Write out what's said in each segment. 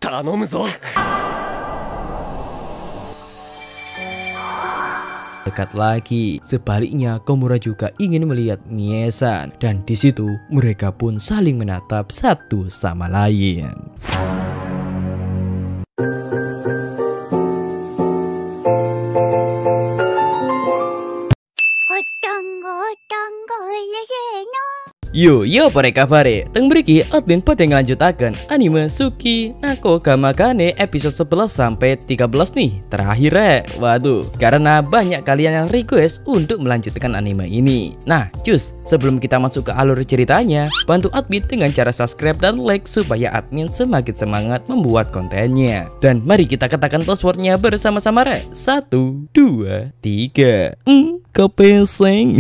頼むぞ。 Dekat lagi. Sebaliknya, Komura juga ingin melihat Mie-san, dan di situ mereka pun saling menatap satu sama lain. Yo para kabare, teng mriki admin pada ngelanjutaken anime Suki Nako Gamakane episode 11 sampai 13 nih. Terakhir waduh, karena banyak kalian yang request untuk melanjutkan anime ini. Nah, cus, sebelum kita masuk ke alur ceritanya, bantu admin dengan cara subscribe dan like supaya admin semakin semangat membuat kontennya. Dan mari kita katakan passwordnya bersama-sama 1, 2, 3. Kepeseng.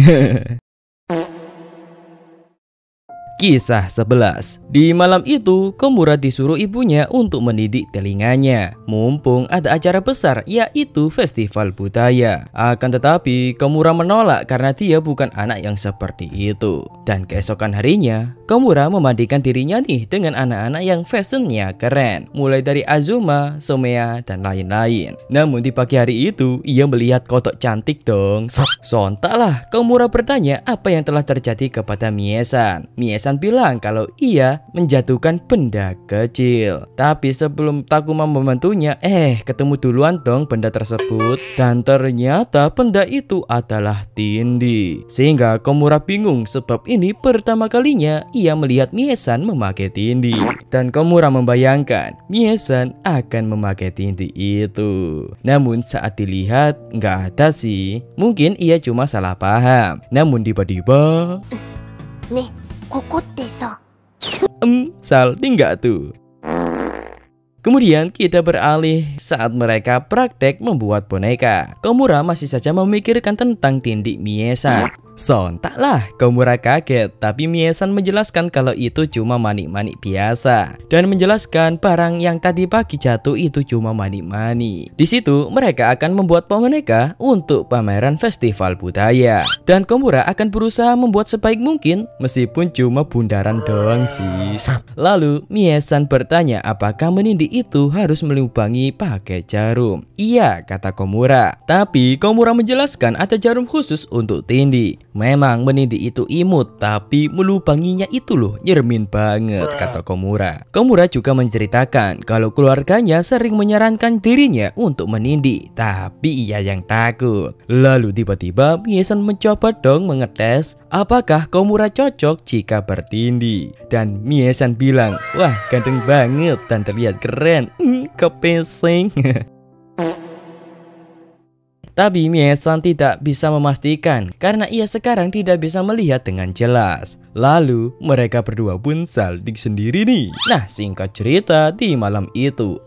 Kisah 11. Di malam itu, Komura disuruh ibunya untuk mendidik telinganya. Mumpung ada acara besar, yaitu festival budaya. Akan tetapi, Komura menolak karena dia bukan anak yang seperti itu. Dan keesokan harinya, Komura memandikan dirinya nih dengan anak-anak yang fashionnya keren. Mulai dari Azuma, Somea, dan lain-lain. Namun di pagi hari itu, ia melihat kodok cantik dong. Sontaklah, Komura bertanya apa yang telah terjadi kepada Mie-san. Mie-san bilang kalau ia menjatuhkan benda kecil. Tapi sebelum Takuma membantunya, ketemu duluan dong benda tersebut. Dan ternyata benda itu adalah tindi. Sehingga Komura bingung sebab ini pertama kalinya ia melihat Mie-san memakai tindi. Dan Komura membayangkan Mie-san akan memakai tindi itu. Namun saat dilihat nggak ada sih. Mungkin ia cuma salah paham. Namun tiba-tiba salting nggak tuh? Kemudian kita beralih saat mereka praktek membuat boneka. Komura masih saja memikirkan tentang tindi Mie-san. Sontaklah Komura kaget, tapi Mie-san menjelaskan kalau itu cuma manik-manik biasa dan menjelaskan barang yang tadi pagi jatuh itu cuma manik-manik. Di situ mereka akan membuat boneka untuk pameran festival budaya dan Komura akan berusaha membuat sebaik mungkin meskipun cuma bundaran doang sih. Lalu Mie-san bertanya apakah menindi itu harus melubangi pakai jarum. Iya, kata Komura. Tapi Komura menjelaskan ada jarum khusus untuk tindi. Memang menindi itu imut, tapi melubanginya itu loh nyermin banget, kata Komura. Komura juga menceritakan kalau keluarganya sering menyarankan dirinya untuk menindi, tapi ia yang takut. Lalu tiba-tiba Mie-san mencoba dong mengetes apakah Komura cocok jika bertindi. Dan Mie-san bilang, wah ganteng banget dan terlihat keren, kepeseng. Tapi Mie-san tidak bisa memastikan karena ia sekarang tidak bisa melihat dengan jelas. Lalu mereka berdua pun salting sendiri nih. Nah, singkat cerita di malam itu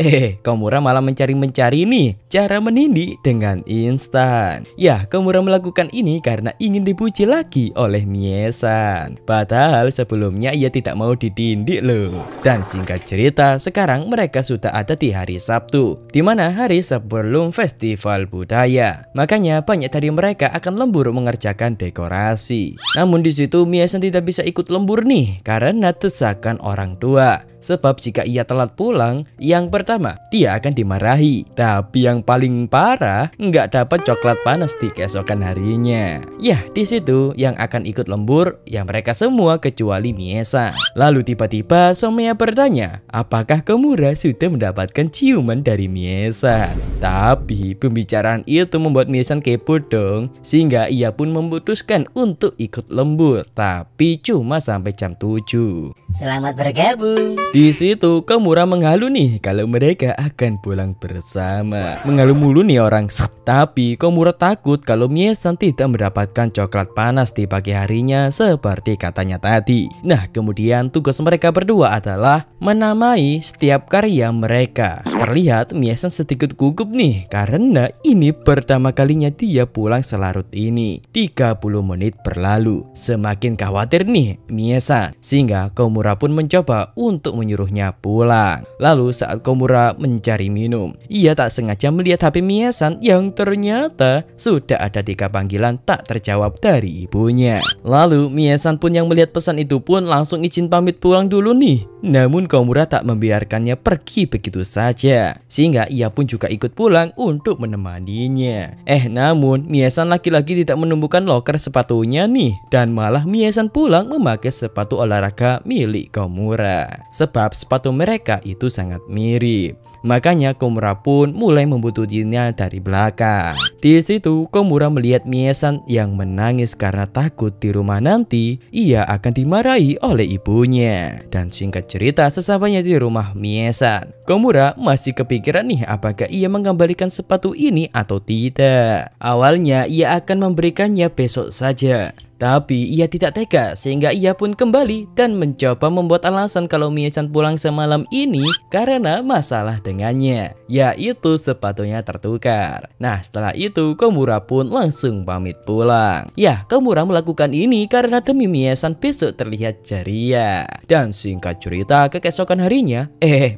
Komura malah mencari-mencari nih cara menindi dengan instan. Ya, Komura melakukan ini karena ingin dipuji lagi oleh Mie-san. Padahal sebelumnya ia tidak mau ditindik loh. Dan singkat cerita, sekarang mereka sudah ada di hari Sabtu, di mana hari sebelum festival budaya. Makanya banyak dari mereka akan lembur mengerjakan dekorasi. Namun di situ Mie-san tidak bisa ikut lembur nih karena desakan orang tua. Sebab jika ia telat pulang, yang pertama dia akan dimarahi. Tapi yang paling parah nggak dapat coklat panas di keesokan harinya. Ya, di situ yang akan ikut lembur ya mereka semua kecuali Mie-san. Lalu tiba-tiba Somea bertanya, apakah Komura sudah mendapatkan ciuman dari Mie-san? Tapi pembicaraan itu membuat Mie-san kepo dong, sehingga ia pun memutuskan untuk ikut lembur. Tapi cuma sampai jam 7. Selamat bergabung. Di situ Komura menghalu nih kalau mereka akan pulang bersama. Menghalu mulu nih orang. Tapi Komura takut kalau Mie-san tidak mendapatkan coklat panas di pagi harinya seperti katanya tadi. Nah, kemudian tugas mereka berdua adalah menamai setiap karya mereka. Terlihat Mie-san sedikit gugup nih karena ini pertama pertama kalinya dia pulang selarut ini. 30 menit berlalu. Semakin khawatir nih Mie-san, sehingga Komura pun mencoba untuk menyuruhnya pulang. Lalu saat Komura mencari minum, ia tak sengaja melihat HP Mie-san yang ternyata sudah ada 3 panggilan tak terjawab dari ibunya. Lalu Mie-san pun yang melihat pesan itu pun langsung izin pamit pulang dulu nih. Namun Komura tak membiarkannya pergi begitu saja, sehingga ia pun juga ikut pulang untuk menemaninya. Namun Mie-san lagi-lagi tidak menemukan loker sepatunya nih, dan malah Mie-san pulang memakai sepatu olahraga milik Komura. Sebab sepatu mereka itu sangat mirip. Makanya Komura pun mulai membuntuti-nya dari belakang. Di situ Komura melihat Mie-san yang menangis karena takut di rumah nanti ia akan dimarahi oleh ibunya. Dan singkat cerita, sesampainya di rumah Mie-san, Komura masih kepikiran nih apakah ia mengembalikan sepatu ini atau tidak. Awalnya ia akan memberikannya besok saja, tapi ia tidak tega sehingga ia pun kembali dan mencoba membuat alasan kalau Mie-san pulang semalam ini karena masalah dengannya, yaitu sepatunya tertukar. Nah setelah itu Komura pun langsung pamit pulang. Komura melakukan ini karena demi Mie-san besok terlihat ceria. Dan singkat cerita, keesokan harinya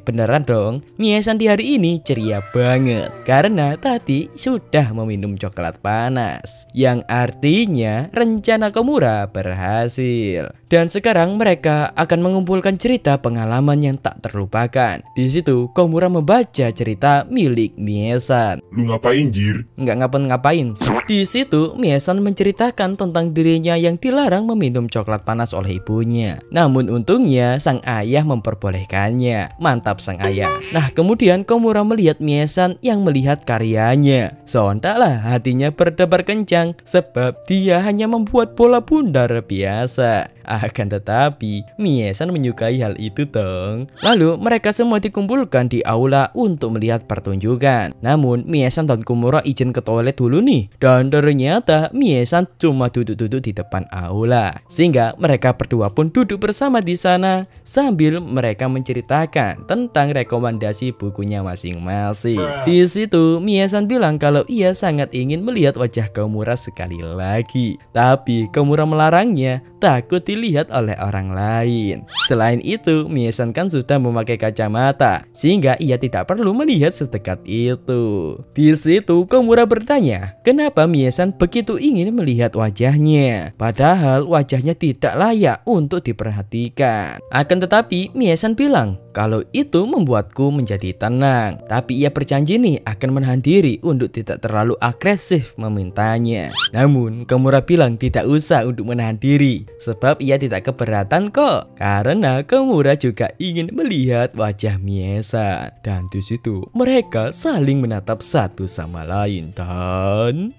beneran dong, Mie-san di hari ini ceria banget karena tadi sudah meminum coklat panas, yang artinya rencana Komura berhasil. Dan sekarang mereka akan mengumpulkan cerita pengalaman yang tak terlupakan. Di situ Komura membaca cerita milik Mie-san. Lu ngapain, Jir? Nggak ngapa-ngapain. Di situ Mie-san menceritakan tentang dirinya yang dilarang meminum coklat panas oleh ibunya. Namun untungnya sang ayah memperbolehkannya. Mantap sang ayah. Nah kemudian Komura melihat Mie-san yang melihat karyanya. Sontaklah hatinya berdebar kencang sebab dia hanya membuat bola bundar biasa. Akan tetapi Mie-san menyukai hal itu dong. Lalu mereka semua dikumpulkan di aula untuk melihat pertunjukan. Namun Mie-san dan Komura izin ke toilet dulu nih. Dan ternyata Mie-san cuma duduk-duduk di depan aula, sehingga mereka berdua pun duduk bersama di sana sambil mereka menceritakan tentang rekomendasi bukunya masing-masing. Di situ Mie-san bilang kalau ia sangat ingin melihat wajah Komura sekali lagi, tapi Komura melarangnya, takut dilihat oleh orang lain. Selain itu Mie-san kan sudah memakai kacamata, sehingga ia tidak perlu melihat sedekat itu. Di situ Komura bertanya, kenapa Mie-san begitu ingin melihat wajahnya, padahal wajahnya tidak layak untuk diperhatikan. Akan tetapi Mie-san bilang kalau itu membuatku menjadi tenang, tapi ia berjanji nih akan menahan diri untuk tidak terlalu agresif memintanya. Namun Komura bilang tidak usah untuk menahan diri, sebab ia tidak keberatan kok, karena Komura juga ingin melihat wajah Mie-san. Dan di situ mereka saling menatap satu sama lain dan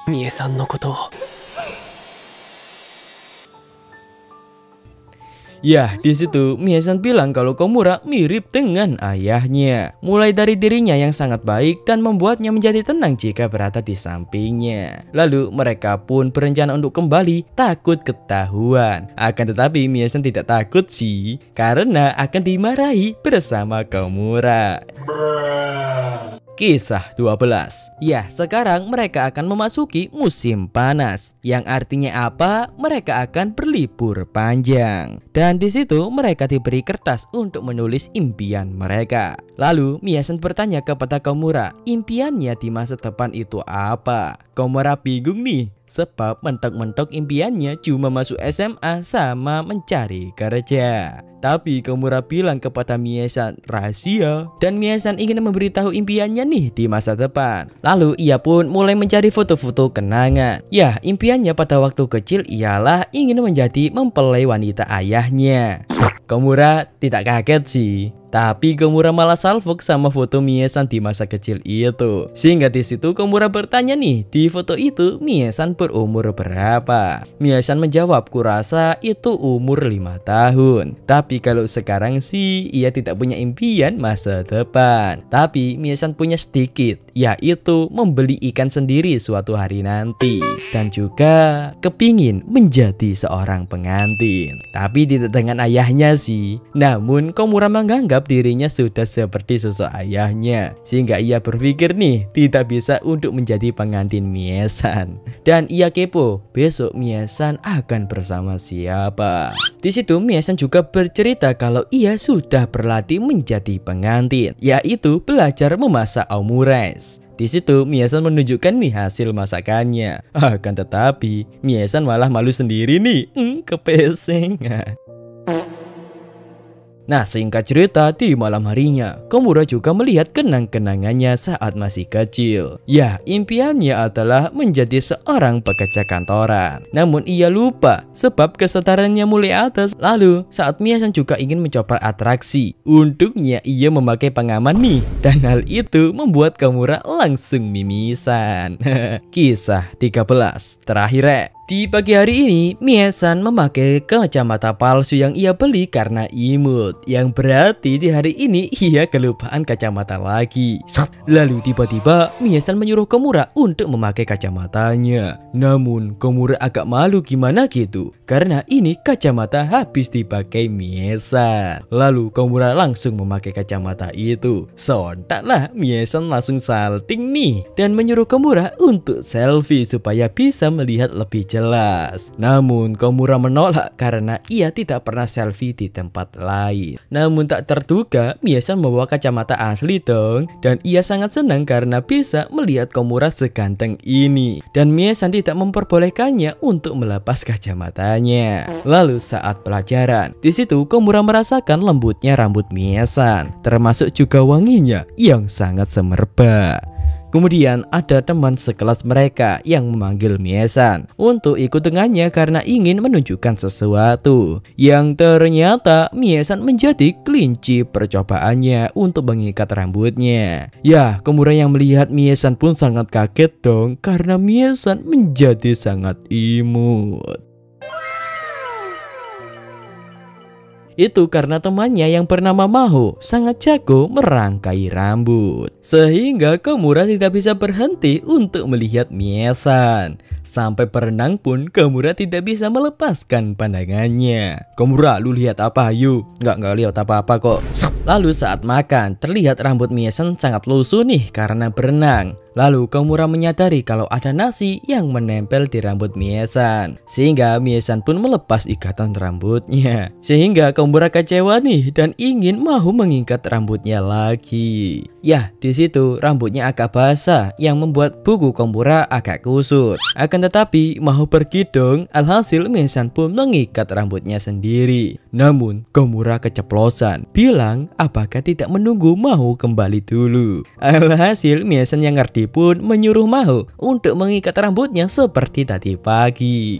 Mie-san no koto. di situ Mie-san bilang kalau Komura mirip dengan ayahnya. Mulai dari dirinya yang sangat baik dan membuatnya menjadi tenang jika berada di sampingnya. Lalu mereka pun berencana untuk kembali, takut ketahuan. Akan tetapi Mie-san tidak takut sih, karena akan dimarahi bersama Komura. Kisah 12. Sekarang mereka akan memasuki musim panas, yang artinya apa? Mereka akan berlibur panjang. Dan di situ mereka diberi kertas untuk menulis impian mereka. Lalu Mie-san bertanya kepada Komura, impiannya di masa depan itu apa? Komura bingung nih, sebab mentok-mentok impiannya cuma masuk SMA sama mencari kerja. Tapi Komura bilang kepada Mie-san rahasia, dan Mie-san ingin memberitahu impiannya nih di masa depan. Lalu ia pun mulai mencari foto-foto kenangan. Impiannya pada waktu kecil ialah ingin menjadi mempelai wanita ayahnya. Komura tidak kaget sih, tapi Komura malah salfok sama foto Mie-san di masa kecil itu. Sehingga di situ Komura bertanya nih, di foto itu Mie-san berumur berapa? Mie-san menjawab, kurasa itu umur 5 tahun. Tapi kalau sekarang sih ia tidak punya impian masa depan. Tapi Mie-san punya sedikit, yaitu membeli ikan sendiri suatu hari nanti. Dan juga kepingin menjadi seorang pengantin. Tapi tidak dengan ayahnya sih. Namun Komura menganggap menganggap dirinya sudah seperti sosok ayahnya, sehingga ia berpikir nih tidak bisa untuk menjadi pengantin Mie-san. Dan ia kepo besok Mie-san akan bersama siapa. Di situ Mie-san juga bercerita kalau ia sudah berlatih menjadi pengantin, yaitu belajar memasak omurice. Di situ Mie-san menunjukkan nih hasil masakannya. Akan tetapi Mie-san malah malu sendiri nih, kepeseng. Nah, singkat cerita, di malam harinya Komura juga melihat kenang-kenangannya saat masih kecil. Ya, impiannya adalah menjadi seorang pekerja kantoran. Namun ia lupa sebab kesetaranya mulai atas. Lalu saat Mie-san juga ingin mencoba atraksi, untungnya ia memakai pengaman nih. Dan hal itu membuat Komura langsung mimisan. Kisah 13 terakhir. Di pagi hari ini, Mie-san memakai kacamata palsu yang ia beli karena imut. Yang berarti di hari ini ia kelupaan kacamata lagi. Lalu tiba-tiba Mie-san menyuruh Komura untuk memakai kacamatanya. Namun Komura agak malu gimana gitu, karena ini kacamata habis dipakai Mie-san. Lalu Komura langsung memakai kacamata itu. Sontaklah Mie-san langsung salting nih dan menyuruh Komura untuk selfie supaya bisa melihat lebih jelas. Namun Komura menolak karena ia tidak pernah selfie di tempat lain. Namun tak terduga Mie-san membawa kacamata asli dong, dan ia sangat senang karena bisa melihat Komura seganteng ini. Dan Mie-san tidak memperbolehkannya untuk melepas kacamatanya. Lalu saat pelajaran, di situ Komura merasakan lembutnya rambut Mie-san, termasuk juga wanginya yang sangat semerbak. Kemudian ada teman sekelas mereka yang memanggil Mie-san untuk ikut dengannya karena ingin menunjukkan sesuatu. Yang ternyata Mie-san menjadi kelinci percobaannya untuk mengikat rambutnya. Ya, Komura yang melihat Mie-san pun sangat kaget dong karena Mie-san menjadi sangat imut. Itu karena temannya yang bernama Maho sangat jago merangkai rambut, sehingga Komura tidak bisa berhenti untuk melihat Mie-san. Sampai berenang pun Komura tidak bisa melepaskan pandangannya. Komura, lu lihat apa Ayu? Nggak lihat apa-apa kok. Lalu saat makan, terlihat rambut Mie-san sangat lusuh nih karena berenang. Lalu Komura menyadari kalau ada nasi yang menempel di rambut Mie-san, sehingga Mie-san pun melepas ikatan rambutnya. Sehingga Komura kecewa nih dan ingin mau mengikat rambutnya lagi. Ya, di situ rambutnya agak basah yang membuat buku Komura agak kusut. Akan tetapi mau pergi dong, alhasil Mie-san pun mengikat rambutnya sendiri. Namun Komura keceplosan, bilang apakah tidak menunggu mau kembali dulu. Alhasil Mie-san yang ngerti pun menyuruh Maho untuk mengikat rambutnya seperti tadi pagi.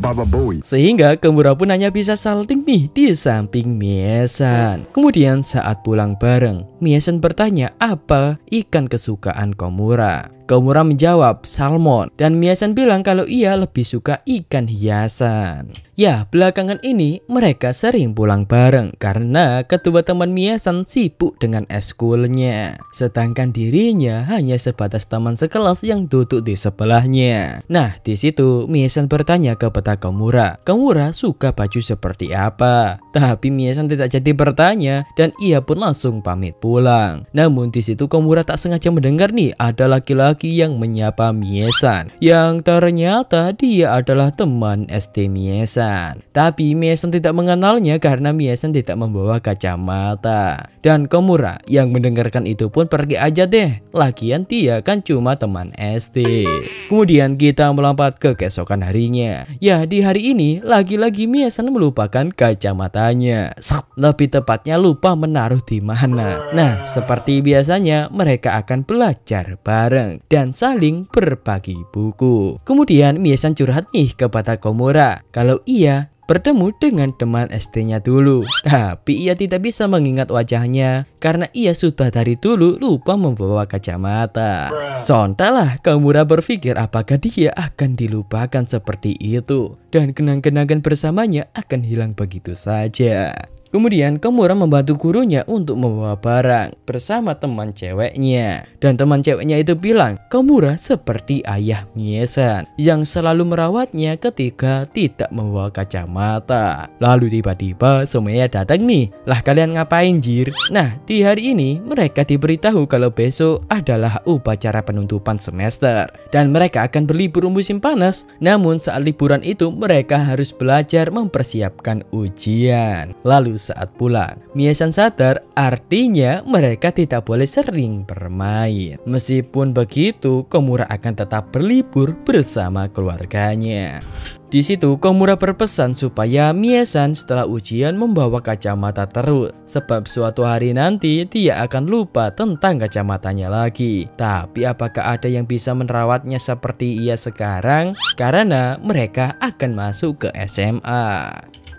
Sehingga Komura pun hanya bisa salting nih di samping Mie-san. Kemudian saat pulang bareng, Mie-san bertanya apa ikan kesukaan Komura. Komura menjawab salmon, dan Mie-san bilang kalau ia lebih suka ikan hiasan. Ya, belakangan ini mereka sering pulang bareng karena kedua teman Mie-san sibuk dengan eskulnya, sedangkan dirinya hanya sebatas teman sekelas yang duduk di sebelahnya. Nah, di situ Mie-san bertanya kepada Komura, Komura suka baju seperti apa? Tapi Mie-san tidak jadi bertanya dan ia pun langsung pamit pulang. Namun di situ Komura tak sengaja mendengar nih ada laki-laki yang menyapa Mie-san, yang ternyata dia adalah teman SD Mie-san. Tapi Mie-san tidak mengenalnya karena Mie-san tidak membawa kacamata. Dan Komura yang mendengarkan itu pun pergi aja deh, lagian dia kan cuma teman SD. Kemudian kita melompat ke keesokan harinya. Ya, di hari ini lagi-lagi Mie-san melupakan kacamatanya. Lebih tepatnya lupa menaruh di mana. Nah, seperti biasanya mereka akan belajar bareng dan saling berbagi buku. Kemudian Mie-san curhat nih kepada Komura kalau ia bertemu dengan teman SD-nya dulu, tapi ia tidak bisa mengingat wajahnya karena ia sudah dari dulu lupa membawa kacamata. Sontaklah Komura berpikir apakah dia akan dilupakan seperti itu dan kenang-kenangan bersamanya akan hilang begitu saja. Kemudian Komura membantu gurunya untuk membawa barang bersama teman ceweknya. Dan teman ceweknya itu bilang Komura seperti ayah Mie-san yang selalu merawatnya ketika tidak membawa kacamata. Lalu tiba-tiba semuanya datang nih. Lah kalian ngapain jir? Nah di hari ini mereka diberitahu kalau besok adalah upacara penutupan semester dan mereka akan berlibur musim panas. Namun saat liburan itu mereka harus belajar mempersiapkan ujian. Lalu saat pulang, Mie-san sadar artinya mereka tidak boleh sering bermain. Meskipun begitu, Komura akan tetap berlibur bersama keluarganya. Di situ Komura berpesan supaya Mie-san setelah ujian membawa kacamata terus, sebab suatu hari nanti dia akan lupa tentang kacamatanya lagi. Tapi apakah ada yang bisa merawatnya seperti ia sekarang? Karena mereka akan masuk ke SMA.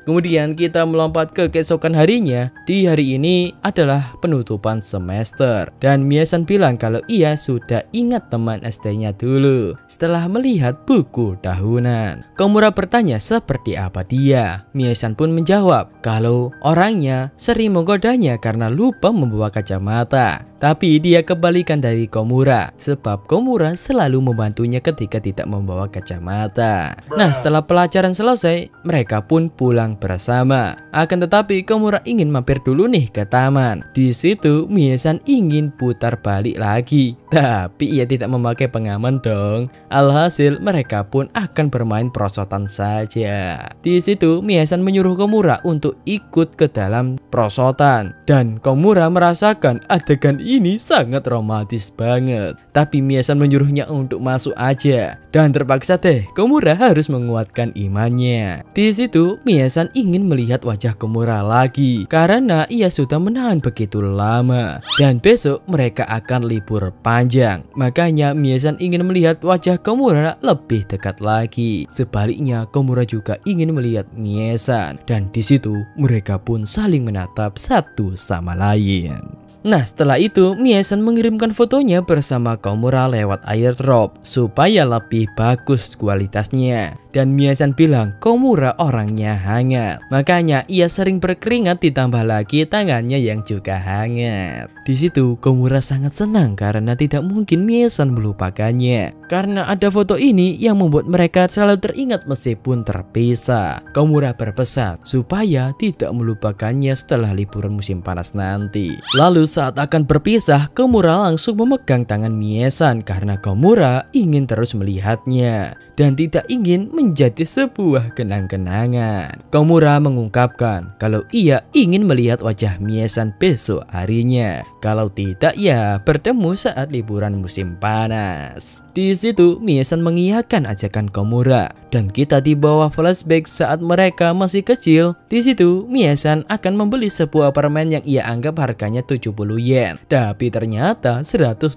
Kemudian kita melompat ke keesokan harinya. Di hari ini adalah penutupan semester dan Mie-san bilang kalau ia sudah ingat teman SD-nya dulu setelah melihat buku tahunan. Komura bertanya seperti apa dia. Mie-san pun menjawab kalau orangnya sering menggodanya karena lupa membawa kacamata. Tapi dia kebalikan dari Komura, sebab Komura selalu membantunya ketika tidak membawa kacamata. Nah setelah pelajaran selesai, mereka pun pulang bersama. Akan tetapi Komura ingin mampir dulu nih ke taman. Di situ Mie-san ingin putar balik lagi, tapi ia tidak memakai pengaman dong. Alhasil mereka pun akan bermain perosotan saja. Di situ Mie-san menyuruh Komura untuk ikut ke dalam perosotan dan Komura merasakan adegan ini sangat romantis banget. Tapi Mie-san menyuruhnya untuk masuk aja dan terpaksa deh Komura harus menguatkan imannya. Di situ Mie-san ingin melihat wajah Komura lagi karena ia sudah menahan begitu lama dan besok mereka akan libur panjang. Makanya Mie-san ingin melihat wajah Komura lebih dekat lagi. Sebaliknya Komura juga ingin melihat Mie-san dan di situ mereka pun saling menatap satu sama lain. Nah setelah itu Mie-san mengirimkan fotonya bersama Komura lewat airdrop supaya lebih bagus kualitasnya. Dan Mie-san bilang Komura orangnya hangat, makanya ia sering berkeringat ditambah lagi tangannya yang juga hangat. Di situ Komura sangat senang karena tidak mungkin Mie-san melupakannya. Karena ada foto ini yang membuat mereka selalu teringat meskipun terpisah. Komura berpesan supaya tidak melupakannya setelah liburan musim panas nanti. Lalu saat akan berpisah, Komura langsung memegang tangan Mie-san karena Komura ingin terus melihatnya dan tidak ingin menjadi sebuah kenang-kenangan. Komura mengungkapkan kalau ia ingin melihat wajah Mie-san besok harinya. Kalau tidak ya bertemu saat liburan musim panas. Di situ Mie-san mengiyakan ajakan Komura dan kita dibawa flashback saat mereka masih kecil. Di situ Mie-san akan membeli sebuah permen yang ia anggap harganya 70 yen, tapi ternyata 120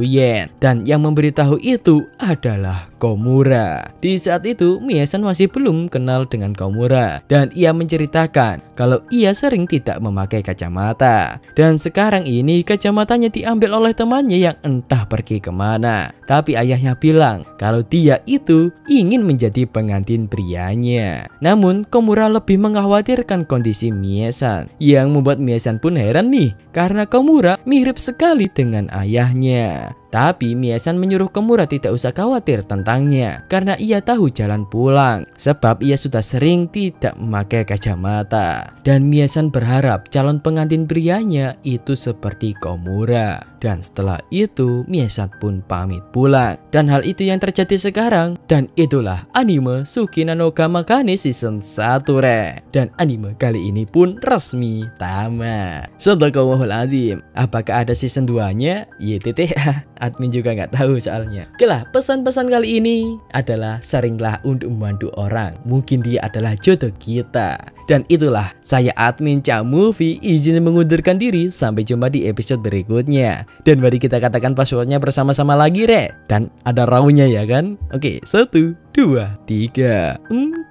yen. Dan yang memberitahu itu adalah Komura. Di saat itu Mie-san masih belum kenal dengan Komura dan ia menceritakan kalau ia sering tidak memakai kacamata dan sekarang ini kacamatanya diambil oleh temannya yang entah pergi kemana. Tapi ayahnya bilang kalau dia itu ingin menjadi pengantin prianya. Namun Komura lebih mengkhawatirkan kondisi Mie-san yang membuat Mie-san pun heran nih karena Komura mirip sekali dengan ayahnya. Tapi Mie-san menyuruh Komura tidak usah khawatir tentangnya karena ia tahu jalan pulang sebab ia sudah sering tidak memakai kacamata. Dan Mie-san berharap calon pengantin prianya itu seperti Komura. Dan setelah itu Mie-san pun pamit pulang. Dan hal itu yang terjadi sekarang. Dan itulah anime Sukina no Kamakane season 1 re. Dan anime kali ini pun resmi tamat. Sadaqallahul-adzim. Apakah ada season 2-nya? YTT admin juga nggak tahu soalnya. Oke lah, pesan-pesan kali ini adalah seringlah untuk membantu orang. Mungkin dia adalah jodoh kita. Dan itulah saya admin Cak Movie izin mengundurkan diri. Sampai jumpa di episode berikutnya. Dan mari kita katakan passwordnya bersama-sama lagi re. Dan ada raunya ya kan. Oke, 1, 2, 3.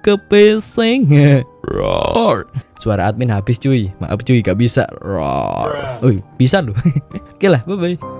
Kepeseng. Roar. Suara admin habis cuy. Maaf cuy gak bisa. Roar. Oh bisa loh. Oke lah, bye bye.